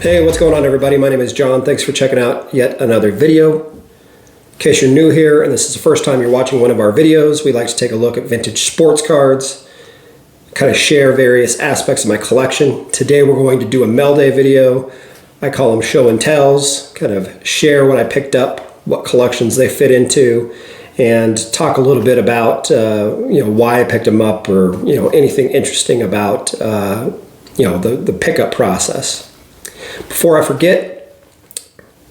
Hey, what's going on everybody? My name is John. Thanks for checking out yet another video. In case you're new here and this is the first time you're watching one of our videos, we like to take a look at vintage sports cards, kind of share various aspects of my collection. Today we're going to do a Mel Day video. I call them show and tells, kind of share what I picked up, what collections they fit into, and talk a little bit about why I picked them up, or anything interesting about the pickup process. Before I forget,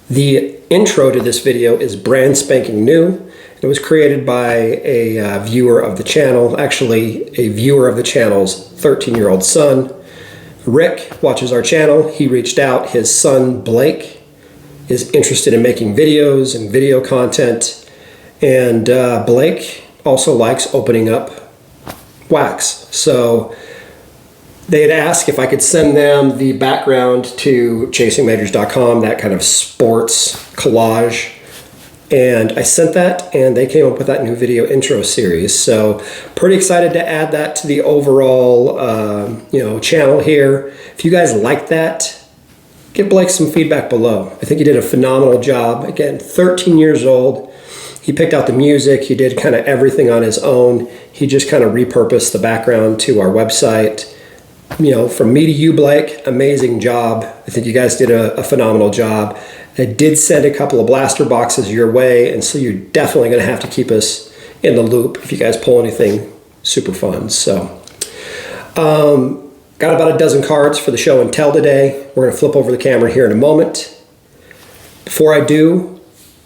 the intro to this video is brand spanking new. It was created by a viewer of the channel, actually a viewer of the channel's 13-year-old son. Rick watches our channel. He reached out. His son Blake is interested in making videos and video content, and Blake also likes opening up wax. So they had asked if I could send them the background to chasingmajors.com, that kind of sports collage. And I sent that, and they came up with that new video intro series. So pretty excited to add that to the overall channel here. If you guys like that, give Blake some feedback below. I think he did a phenomenal job. Again, 13 years old. He picked out the music. He did kind of everything on his own. He just kind of repurposed the background to our website. From me to you, Blake, amazing job. I think you guys did a phenomenal job. I did send a couple of blaster boxes your way, and so you're definitely going to have to keep us in the loop if you guys pull anything super fun. So, got about a dozen cards for the show and tell today. We're going to flip over the camera here in a moment. Before I do,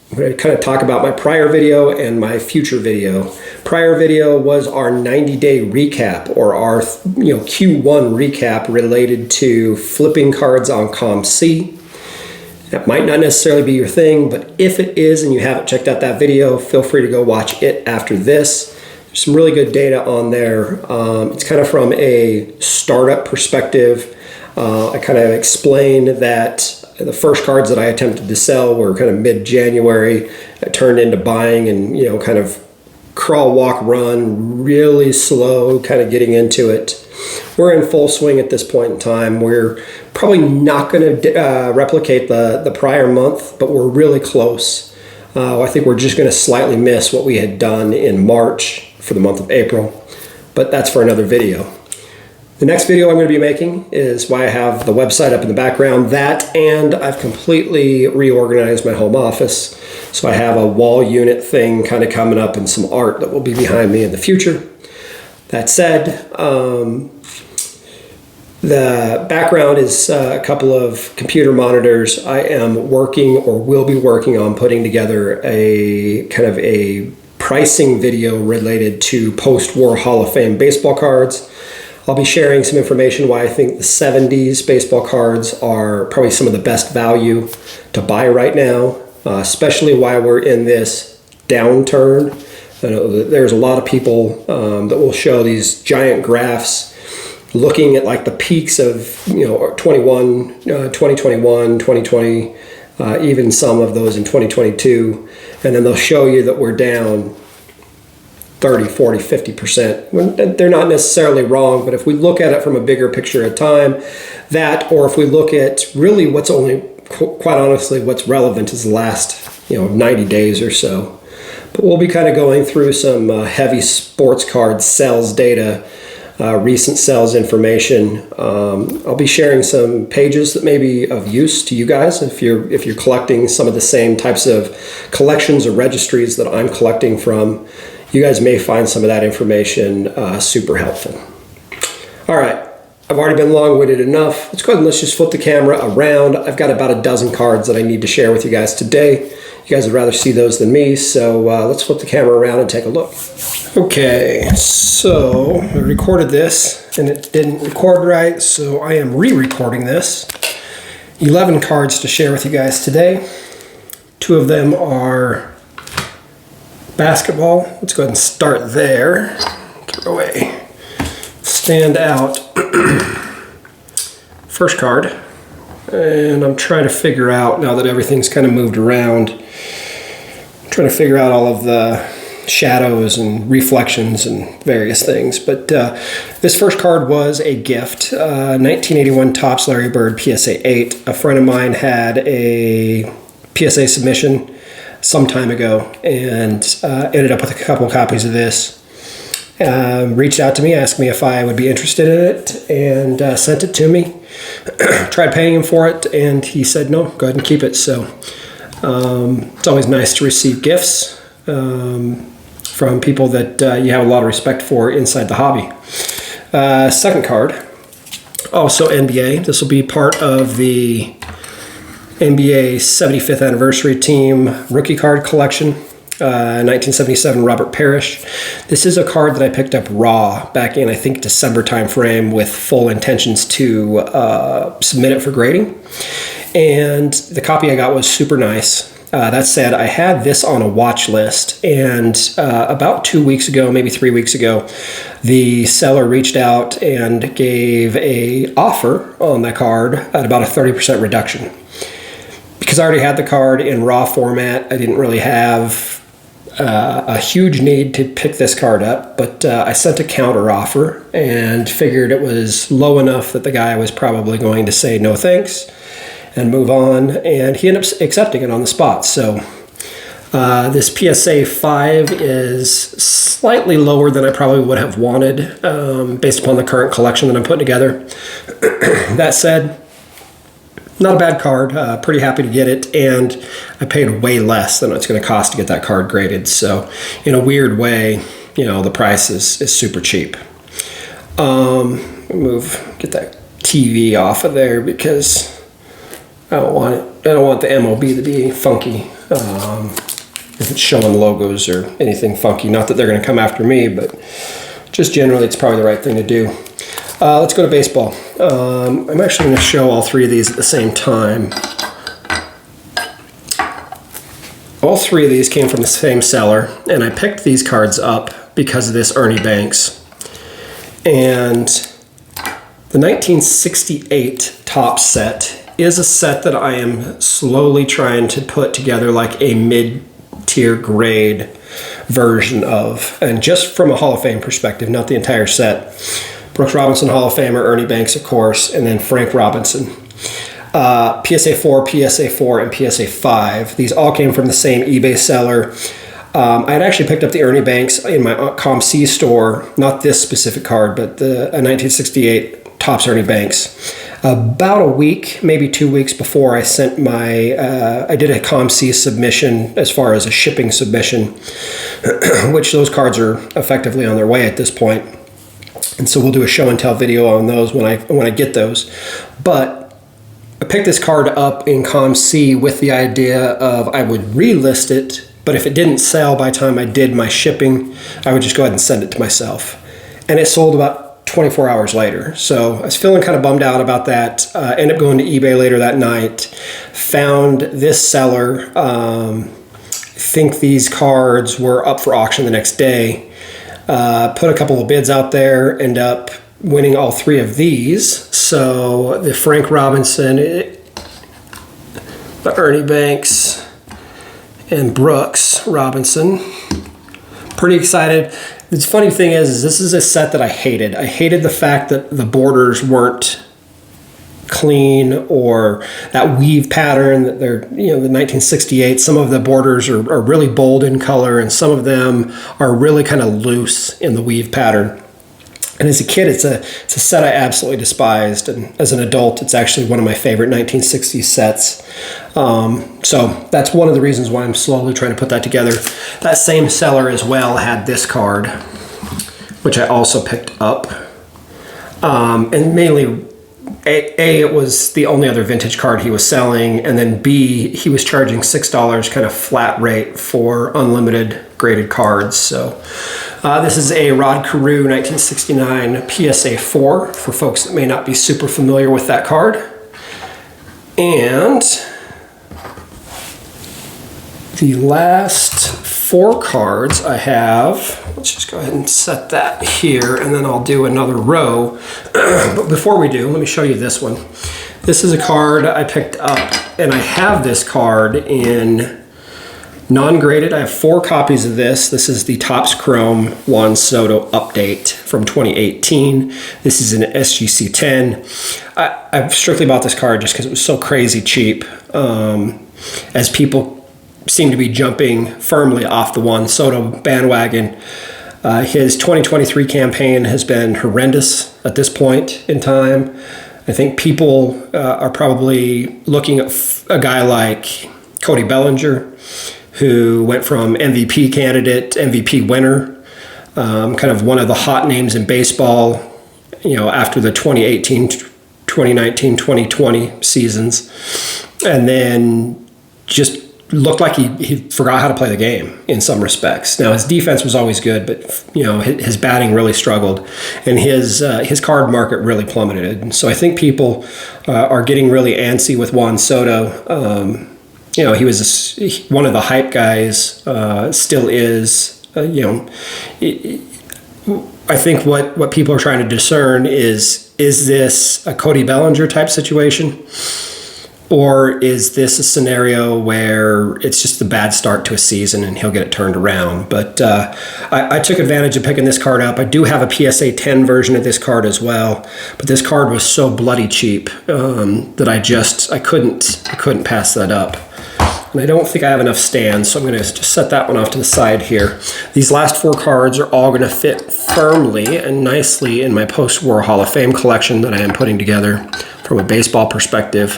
I'm going to kind of talk about my prior video and my future video. Prior video was our 90-day recap, or our Q1 recap related to flipping cards on COMC. That might not necessarily be your thing, but if it is and you haven't checked out that video, feel free to go watch it after this. There's some really good data on there. It's kind of from a startup perspective. I kind of explained that the first cards that I attempted to sell were kind of mid-January. I turned into buying and, kind of crawl, walk, run, really slow, kind of getting into it. We're in full swing at this point in time. We're probably not going to replicate the prior month, but we're really close. I think we're just going to slightly miss what we had done in March for the month of April, but that's for another video. The next video I'm going to be making is why I have the website up in the background. That, and I've completely reorganized my home office. So I have a wall unit thing kind of coming up and some art that will be behind me in the future. That said, the background is a couple of computer monitors. I am working, or will be working on, putting together a kind of a pricing video related to post-war Hall of Fame baseball cards. I'll be sharing some information why I think the 70s baseball cards are probably some of the best value to buy right now, especially why we're in this downturn. I know that there's a lot of people that will show these giant graphs looking at like the peaks of 2021, 2020, even some of those in 2022, and then they'll show you that we're down 30, 40, 50%. They're not necessarily wrong, but if we look at it from a bigger picture at time, or if we look at really what's only, quite honestly, what's relevant is the last 90 days or so. But we'll be kind of going through some heavy sports card sales data, recent sales information. I'll be sharing some pages that may be of use to you guys if you're collecting some of the same types of collections or registries that I'm collecting from. You guys may find some of that information super helpful. All right, I've already been long-winded enough. Let's go ahead and let's just flip the camera around. I've got about a dozen cards that I need to share with you guys today. You guys would rather see those than me, so let's flip the camera around and take a look. Okay, so I recorded this and it didn't record right, so I am re-recording this. 11 cards to share with you guys today. 2 of them are basketball. Let's go ahead and start there. Get away. Stand out. First card. And I'm trying to figure out, now that everything's kind of moved around, I'm trying to figure out all of the shadows and reflections and various things. But this first card was a gift. 1981 Topps Larry Bird PSA 8. A friend of mine had a PSA submission some time ago and ended up with a couple copies of this. Reached out to me, asked me if I would be interested in it, and sent it to me. Tried paying him for it, and he said no, go ahead and keep it. So it's always nice to receive gifts from people that you have a lot of respect for inside the hobby. Second card, also NBA. This will be part of the NBA 75th anniversary team rookie card collection. 1977 Robert Parrish. This is a card that I picked up raw back in, I think, December time frame with full intentions to submit it for grading. And the copy I got was super nice. That said, I had this on a watch list, and about 2 weeks ago, maybe 3 weeks ago, the seller reached out and gave a offer on that card at about a 30% reduction. Because I already had the card in raw format, I didn't really have a huge need to pick this card up, but I sent a counter offer and figured it was low enough that the guy was probably going to say no thanks and move on, and he ended up accepting it on the spot. So this PSA 5 is slightly lower than I probably would have wanted based upon the current collection that I'm putting together. That said, not a bad card, pretty happy to get it, and I paid way less than it's going to cost to get that card graded. So in a weird way, you know, the price is super cheap. Get that TV off of there because I don't want it. I don't want the MOB to be funky. If it's showing logos or anything funky, not that they're going to come after me, but just generally it's probably the right thing to do. Let's go to baseball. I'm actually going to show all three of these at the same time. All three of these came from the same seller, and I picked these cards up because of this Ernie Banks. And the 1968 Topps set is a set that I am slowly trying to put together like a mid-tier grade version of, and just from a Hall of Fame perspective, not the entire set. Brooks Robinson Hall of Famer, Ernie Banks, of course, and then Frank Robinson. PSA 4, PSA 4, and PSA 5. These all came from the same eBay seller. I had actually picked up the Ernie Banks in my COMC store, not this specific card, but the 1968 Topps Ernie Banks. About a week, maybe 2 weeks before I sent my, I did a COMC submission as far as a shipping submission, which those cards are effectively on their way at this point. And so we'll do a show and tell video on those when I get those. But I picked this card up in COMC with the idea of I would relist it, but if it didn't sell by the time I did my shipping, I would just go ahead and send it to myself. And it sold about 24 hours later. So I was feeling kind of bummed out about that. Ended up going to eBay later that night, found this seller. I think these cards were up for auction the next day. Put a couple of bids out there, end up winning all three of these. So the Frank Robinson, the Ernie Banks, and Brooks Robinson. Pretty excited. The funny thing is this is a set that I hated. I hated the fact that the borders weren't clean, or that weave pattern that they're, you know, the 1968, some of the borders are really bold in color, and some of them are really kind of loose in the weave pattern. And as a kid, it's a set I absolutely despised, and as an adult, it's actually one of my favorite 1960s sets. So that's one of the reasons why I'm slowly trying to put that together. That same seller as well had this card, which I also picked up, and mainly A, it was the only other vintage card he was selling, and then B, he was charging $6 kind of flat rate for unlimited graded cards. So this is a Rod Carew 1969 PSA 4 for folks that may not be super familiar with that card. And the last four cards I have, let's just go ahead and set that here, and then I'll do another row. But before we do, let me show you this one. This is a card I picked up, and I have this card in Non-graded, I have 4 copies of this. This is the Topps Chrome Juan Soto update from 2018. This is an SGC 10. I strictly bought this card just because it was so crazy cheap. As people seem to be jumping firmly off the Juan Soto bandwagon. His 2023 campaign has been horrendous at this point in time. I think people are probably looking at a guy like Cody Bellinger, who went from MVP candidate, MVP winner, kind of one of the hot names in baseball, after the 2018, 2019, 2020 seasons, and then just looked like he forgot how to play the game in some respects. Now, his defense was always good, but his batting really struggled, and his card market really plummeted. And so I think people are getting really antsy with Juan Soto. He was one of the hype guys, still is. I think what people are trying to discern is this a Cody Bellinger type situation? Or is this a scenario where it's just a bad start to a season and he'll get it turned around? But I took advantage of picking this card up. I do have a PSA 10 version of this card as well, but this card was so bloody cheap that I couldn't pass that up. And I don't think I have enough stands, so I'm going to just set that one off to the side here. These last 4 cards are all going to fit firmly and nicely in my post-war Hall of Fame collection that I am putting together from a baseball perspective.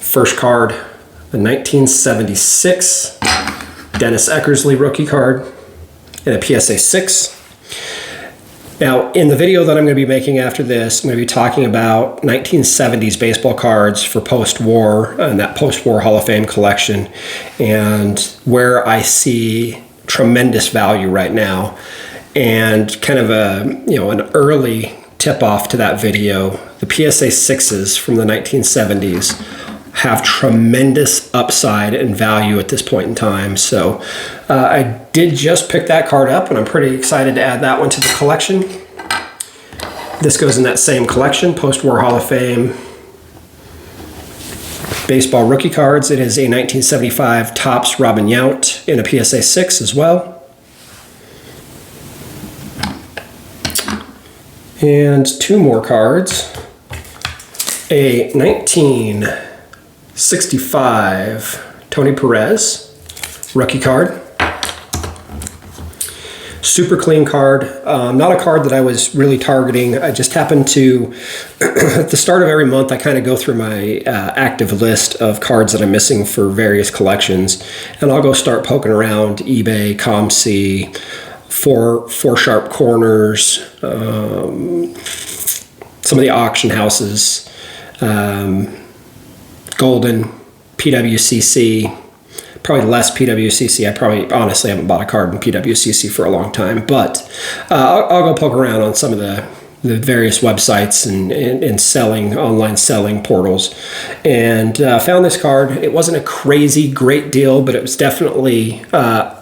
First card, the 1976 Dennis Eckersley rookie card and a PSA 6. Now, in the video that I'm going to be making after this, I'm going to be talking about 1970s baseball cards for post-war and that post-war Hall of Fame collection, and where I see tremendous value right now. And kind of an early tip-off to that video, the PSA 6s from the 1970s have tremendous upside and value at this point in time. So I did just pick that card up, and I'm pretty excited to add that one to the collection. This goes in that same collection, post-war Hall of Fame baseball rookie cards. It is a 1975 Topps Robin Yount in a PSA 6 as well. And 2 more cards. A 1965 Tony Perez rookie card. Super clean card. Not a card that I was really targeting. I just happened to, at the start of every month, I kind of go through my active list of cards that I'm missing for various collections, and I'll go start poking around eBay, COMC, four sharp corners, some of the auction houses, Golden, PWCC, probably less PWCC. I probably honestly haven't bought a card in PWCC for a long time, but I'll go poke around on some of the various websites and selling, online selling portals, and found this card. It wasn't a crazy great deal, but it was definitely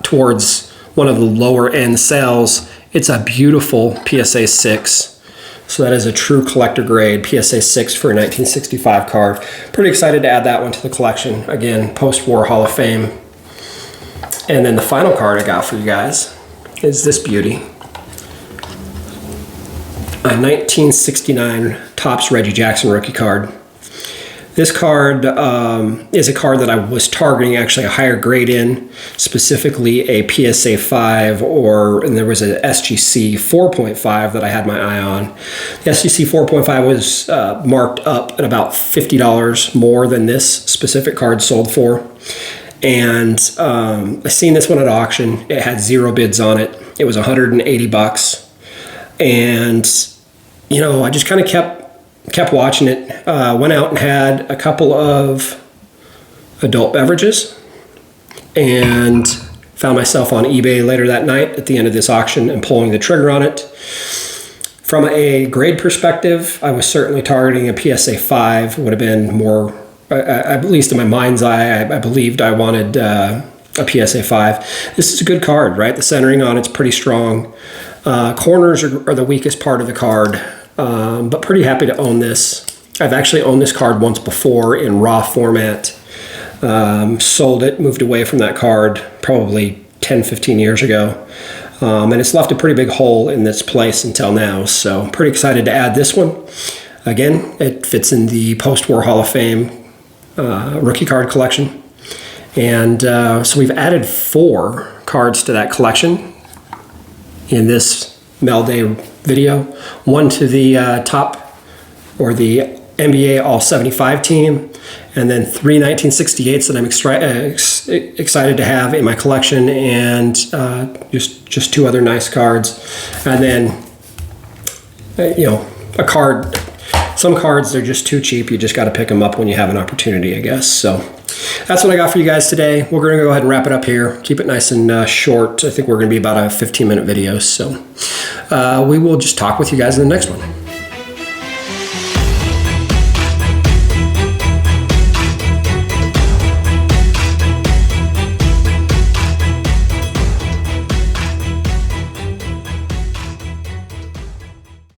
towards one of the lower end sales. It's a beautiful PSA 6. So that is a true collector grade PSA 6 for a 1965 card. Pretty excited to add that one to the collection. Again, post-war Hall of Fame. And then the final card I got for you guys is this beauty. A 1969 Topps Reggie Jackson rookie card. This card is a card that I was targeting actually a higher grade in, specifically a PSA 5, and there was an SGC 4.5 that I had my eye on. The SGC 4.5 was marked up at about $50 more than this specific card sold for. And I seen this one at auction. It had 0 bids on it. It was $180. And, I just kind of kept watching it, went out and had a couple of adult beverages, and found myself on eBay later that night at the end of this auction and pulling the trigger on it. From a grade perspective, I was certainly targeting a PSA 5. It would have been more, at least in my mind's eye, I believed I wanted a PSA 5. This is a good card, right? The centering on it's pretty strong. Corners are the weakest part of the card. But pretty happy to own this. I've actually owned this card once before in raw format. Sold it, moved away from that card probably 10-15 years ago. And it's left a pretty big hole in this place until now. So I'm pretty excited to add this one. Again, it fits in the post-war Hall of Fame rookie card collection. And so we've added 4 cards to that collection in this Mel Day video. One to the top, or the NBA All-75 team, and then 3 1968s that I'm excited to have in my collection, and just 2 other nice cards. And then, a card. Some cards, they're just too cheap. You just got to pick them up when you have an opportunity, I guess. So that's what I got for you guys today. We're going to go ahead and wrap it up here. Keep it nice and short. I think we're going to be about a 15-minute video. So we will just talk with you guys in the next one.